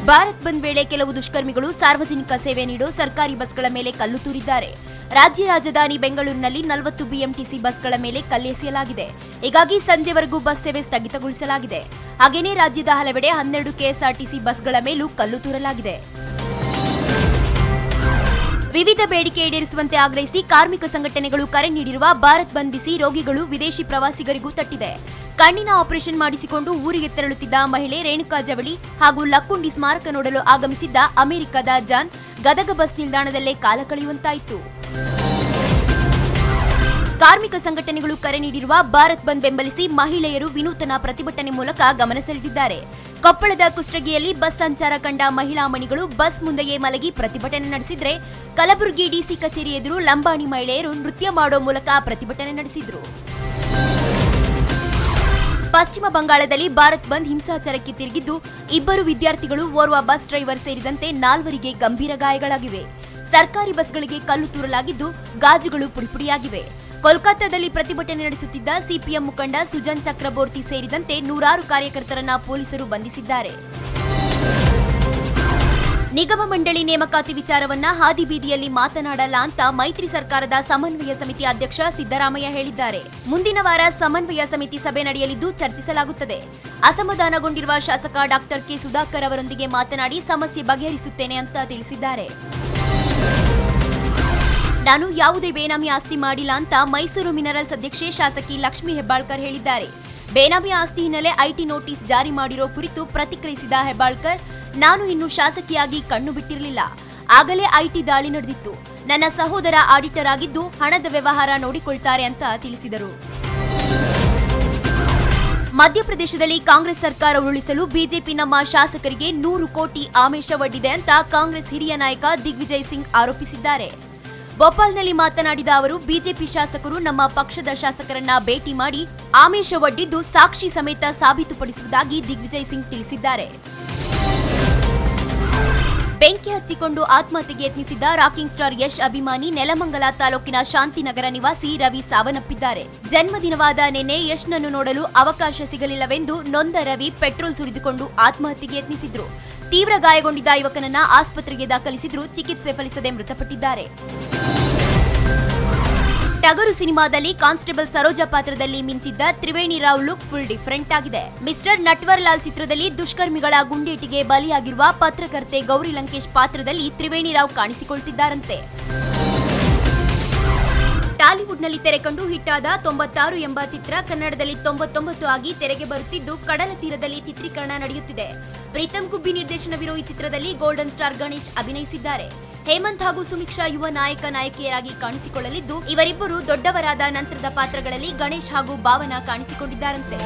ಭಾರತ್ ಬಂದ್ ವೇಳೆ ಕೆಲವು ದುಷ್ಕರ್ಮಿಗಳು ಸಾರ್ವಜನಿಕ ಸೇವೆ ನೀಡೋ ಸರ್ಕಾರಿ ಬಸ್ಗಳ ಮೇಲೆ ಕಲ್ಲು ತೂರಿದ್ದಾರೆ. ರಾಜ್ಯ ರಾಜಧಾನಿ ಬೆಂಗಳೂರಿನಲ್ಲಿ 40 ಬಿಎಂಟಿಸಿ ಬಸ್ಗಳ ಮೇಲೆ ಕಲ್ಲೆಸೆಯಲಾಗಿದೆ. ಹೀಗಾಗಿ ಸಂಜೆವರೆಗೂ ಬಸ್ ಸೇವೆ ಸ್ಥಗಿತಗೊಳಿಸಲಾಗಿದೆ. ಹಾಗೆಯೇ ರಾಜ್ಯದ ಹಲವೆಡೆ 12 ಕೆಎಸ್ಆರ್ಟಿಸಿ ಬಸ್ಗಳ ಮೇಲೂ ಕಲ್ಲು ತೂರಲಾಗಿದೆ. ವಿವಿಧ ಬೇಡಿಕೆ ಈಡೇರಿಸುವಂತೆ ಆಗ್ರಹಿಸಿ ಕಾರ್ಮಿಕ ಸಂಘಟನೆಗಳು ಕರೆ ನೀಡಿರುವ ಭಾರತ್ ಬಂದ್ ಬಿಸಿ ರೋಗಿಗಳು ವಿದೇಶಿ ಪ್ರವಾಸಿಗರಿಗೂ ತಟ್ಟಿದೆ. ಕಣ್ಣಿನ ಆಪರೇಷನ್ ಮಾಡಿಸಿಕೊಂಡು ಊರಿಗೆ ತೆರಳುತ್ತಿದ್ದ ಮಹಿಳೆ ರೇಣುಕಾ ಜವಳಿ ಹಾಗೂ ಲಕ್ಕುಂಡಿ ಸ್ಮಾರಕ ನೋಡಲು ಆಗಮಿಸಿದ್ದ ಅಮೆರಿಕದ ಜಾನ್ ಗದಗ ಬಸ್ ನಿಲ್ದಾಣದಲ್ಲೇ ಕಾಲ ಕಳೆಯುವಂತಾಯಿತು. ಕಾರ್ಮಿಕ ಸಂಘಟನೆಗಳು ಕರೆ ನೀಡಿರುವ ಭಾರತ್ ಬಂದ್ ಬೆಂಬಲಿಸಿ ಮಹಿಳೆಯರು ವಿನೂತನ ಪ್ರತಿಭಟನೆ ಮೂಲಕ ಗಮನ ಸೆಳೆದಿದ್ದಾರೆ. ಕೊಪ್ಪಳದ ಕುಷ್ಟಗಿಯಲ್ಲಿ ಬಸ್ ಸಂಚಾರ ಕಂಡ ಮಹಿಳಾ ಮಣಿಗಳು ಬಸ್ ಮುಂದೆಯೇ ಮಲಗಿ ಪ್ರತಿಭಟನೆ ನಡೆಸಿದ್ರೆ, ಕಲಬುರಗಿ ಡಿಸಿ ಕಚೇರಿ ಎದುರು ಲಂಬಾಣಿ ಮಹಿಳೆಯರು ನೃತ್ಯ ಮಾಡೋ ಮೂಲಕ ಪ್ರತಿಭಟನೆ ನಡೆಸಿದ್ರು. ಪಶ್ಚಿಮ ಬಂಗಾಳದಲ್ಲಿ ಭಾರತ್ ಬಂದ್ ಹಿಂಸಾಚಾರಕ್ಕೆ ತಿರುಗಿದ್ದು, 2 ವಿದ್ಯಾರ್ಥಿಗಳು, ಓರ್ವ ಬಸ್ ಡ್ರೈವರ್ ಸೇರಿದಂತೆ 4 ಗಂಭೀರ ಗಾಯಗಳಾಗಿವೆ. ಸರ್ಕಾರಿ ಬಸ್ಗಳಿಗೆ ಕಲ್ಲು ತೂರಲಾಗಿದ್ದು, ಗಾಜುಗಳು ಪುಡಿಪುಡಿಯಾಗಿವೆ. ಕೋಲ್ಕತ್ತಾದಲ್ಲಿ ಪ್ರತಿಭಟನೆ ನಡೆಸುತ್ತಿದ್ದ ಸಿಪಿಎಂ ಮುಖಂಡ ಸುಜನ್ ಚಕ್ರಬೋರ್ತಿ ಸೇರಿದಂತೆ 100 ಕಾರ್ಯಕರ್ತರನ್ನ ಪೊಲೀಸರು ಬಂಧಿಸಿದ್ದಾರೆ. ನಿಗಮ ಮಂಡಳಿ ನೇಮಕಾತಿ ವಿಚಾರವನ್ನ ಹಾದಿಬೀದಿಯಲ್ಲಿ ಮಾತನಾಡಲ್ಲ ಅಂತ ಮೈತ್ರಿ ಸರ್ಕಾರದ ಸಮನ್ವಯ ಸಮಿತಿ ಅಧ್ಯಕ್ಷ ಸಿದ್ದರಾಮಯ್ಯ ಹೇಳಿದ್ದಾರೆ. ಮುಂದಿನ ವಾರ ಸಮನ್ವಯ ಸಮಿತಿ ಸಭೆ ನಡೆಯಲಿದ್ದು ಚರ್ಚಿಸಲಾಗುತ್ತದೆ. ಅಸಮಾಧಾನಗೊಂಡಿರುವ ಶಾಸಕ ಡಾಕ್ಟರ್ ಕೆ ಸುಧಾಕರ್ ಅವರೊಂದಿಗೆ ಮಾತನಾಡಿ ಸಮಸ್ಯೆ ಬಗೆಹರಿಸುತ್ತೇನೆ ಅಂತ ತಿಳಿಸಿದ್ದಾರೆ. ನಾನು ಯಾವುದೇ ಬೇನಾಮಿ ಆಸ್ತಿ ಮಾಡಿಲ್ಲ ಅಂತ ಮೈಸೂರು ಮಿನರಲ್ಸ್ ಅಧ್ಯಕ್ಷೆ ಶಾಸಕಿ ಲಕ್ಷ್ಮೀ ಹೆಬ್ಬಾಳ್ಕರ್ ಹೇಳಿದ್ದಾರೆ. ಬೇನಾಮಿ ಆಸ್ತಿ ಹಿನ್ನೆಲೆ ಐಟಿ ನೋಟಿಸ್ ಜಾರಿ ಮಾಡಿರೋ ಕುರಿತು ಪ್ರತಿಕ್ರಿಯಿಸಿದ ಹೆಬ್ಬಾಳ್ಕರ್, ನಾನು ಇನ್ನು ಶಾಸಕಿಯಾಗಿ ಕಣ್ಣು ಬಿಟ್ಟಿರಲಿಲ್ಲ. ಆಗಲೇ ಐಟಿ ದಾಳಿ ನಡೆದಿತ್ತು. ನನ್ನ ಸಹೋದರ ಆಡಿಟರ್ ಆಗಿದ್ದು ಹಣದ ವ್ಯವಹಾರ ನೋಡಿಕೊಳ್ತಾರೆ ಅಂತ ತಿಳಿಸಿದರು. ಮಧ್ಯಪ್ರದೇಶದಲ್ಲಿ ಕಾಂಗ್ರೆಸ್ ಸರ್ಕಾರ ಉರುಳಿಸಲು ಬಿಜೆಪಿ ನಮ್ಮ ಶಾಸಕರಿಗೆ 100 ಕೋಟಿ ಆಮಿಷ ಒಡ್ಡಿದೆ ಅಂತ ಕಾಂಗ್ರೆಸ್ ಹಿರಿಯ ನಾಯಕ ದಿಗ್ವಿಜಯ್ ಸಿಂಗ್ ಆರೋಪಿಸಿದ್ದಾರೆ. ಭೋಪಾಲ್ನಲ್ಲಿ ಮಾತನಾಡಿದ ಅವರು, ಬಿಜೆಪಿ ಶಾಸಕರು ನಮ್ಮ ಪಕ್ಷದ ಶಾಸಕರನ್ನ ಭೇಟಿ ಮಾಡಿ ಆಮಿಷ ಒಡ್ಡಿದ್ದು ಸಾಕ್ಷಿ ಸಮೇತ ಸಾಬೀತುಪಡಿಸುವುದಾಗಿ ದಿಗ್ವಿಜಯ್ ಸಿಂಗ್ ತಿಳಿಸಿದ್ದಾರೆ. ಬೆಂಕಿ ಹಚ್ಚಿಕೊಂಡು ಆತ್ಮಹತ್ಯೆಗೆ ಯತ್ನಿಸಿದ್ದ ರಾಕಿಂಗ್ ಸ್ಟಾರ್ ಯಶ್ ಅಭಿಮಾನಿ ನೆಲಮಂಗಲ ತಾಲೂಕಿನ ಶಾಂತಿನಗರ ನಿವಾಸಿ ರವಿ ಸಾವನ್ನಪ್ಪಿದ್ದಾರೆ. ಜನ್ಮದಿನವಾದ ನಿನ್ನೆ ಯಶ್ನನ್ನು ನೋಡಲು ಅವಕಾಶ ಸಿಗಲಿಲ್ಲವೆಂದು ನೊಂದ ರವಿ ಪೆಟ್ರೋಲ್ ಸುರಿದುಕೊಂಡು ಆತ್ಮಹತ್ಯೆಗೆ ಯತ್ನಿಸಿದ್ರು. ತೀವ್ರ ಗಾಯಗೊಂಡಿದ್ದ ಯುವಕನನ್ನ ಆಸ್ಪತ್ರೆಗೆ ದಾಖಲಿಸಿದ್ರು. ಚಿಕಿತ್ಸೆ ಫಲಿಸದೆ ಮೃತಪಟ್ಟಿದ್ದಾರೆ. ಟಗರು ಸಿನಿಮಾದಲ್ಲಿ ಕಾನ್ಸ್ಟೇಬಲ್ ಸರೋಜಾ ಪಾತ್ರದಲ್ಲಿ ಮಿಂಚಿದ್ದ Triveni Rao look full different ಆಗಿದೆ. ಮಿಸ್ಟರ್ ನಟ್ವರ್ ಲಾಲ್ ಚಿತ್ರದಲ್ಲಿ ದುಷ್ಕರ್ಮಿಗಳ ಗುಂಡೇಟಿಗೆ ಬಲಿಯಾಗಿರುವ ಪತ್ರಕರ್ತೆ ಗೌರಿ ಲಂಕೇಶ್ ಪಾತ್ರದಲ್ಲಿ ತ್ರಿವೇಣಿ ರಾವ್ ಕಾಣಿಸಿಕೊಳ್ತಿದ್ದಾರಂತೆ. ಟಾಲಿವುಡ್ನಲ್ಲಿ ತೆರೆಕಂಡು ಹಿಟ್ಟಾದ 96 ಎಂಬ ಚಿತ್ರ ಕನ್ನಡದಲ್ಲಿ 99 ಆಗಿ ತೆರೆಗೆ ಬರುತ್ತಿದ್ದು, ಕಡಲ ತೀರದಲ್ಲಿ ಚಿತ್ರೀಕರಣ ನಡೆಯುತ್ತಿದೆ. ಪ್ರೀತಮ್ ಗುಬ್ಬಿ ನಿರ್ದೇಶನವಿರೋ ಈ ಚಿತ್ರದಲ್ಲಿ ಗೋಲ್ಡನ್ ಸ್ಟಾರ್ ಗಣೇಶ್ ಅಭಿನಯಿಸಿದ್ದಾರೆ. ಹೇಮಂತ್ ಹಾಗೂ ಸುಮಿಕ್ಷಾ ಯುವ ನಾಯಕ ನಾಯಕಿಯರಾಗಿ ಕಾಣಿಸಿಕೊಳ್ಳಲಿದ್ದು, ಇವರಿಬ್ಬರು ದೊಡ್ಡವರಾದ ನಂತರದ ಪಾತ್ರಗಳಲ್ಲಿ ಗಣೇಶ್ ಹಾಗೂ ಭಾವನಾ ಕಾಣಿಸಿಕೊಂಡಿದ್ದಾರಂತೆ.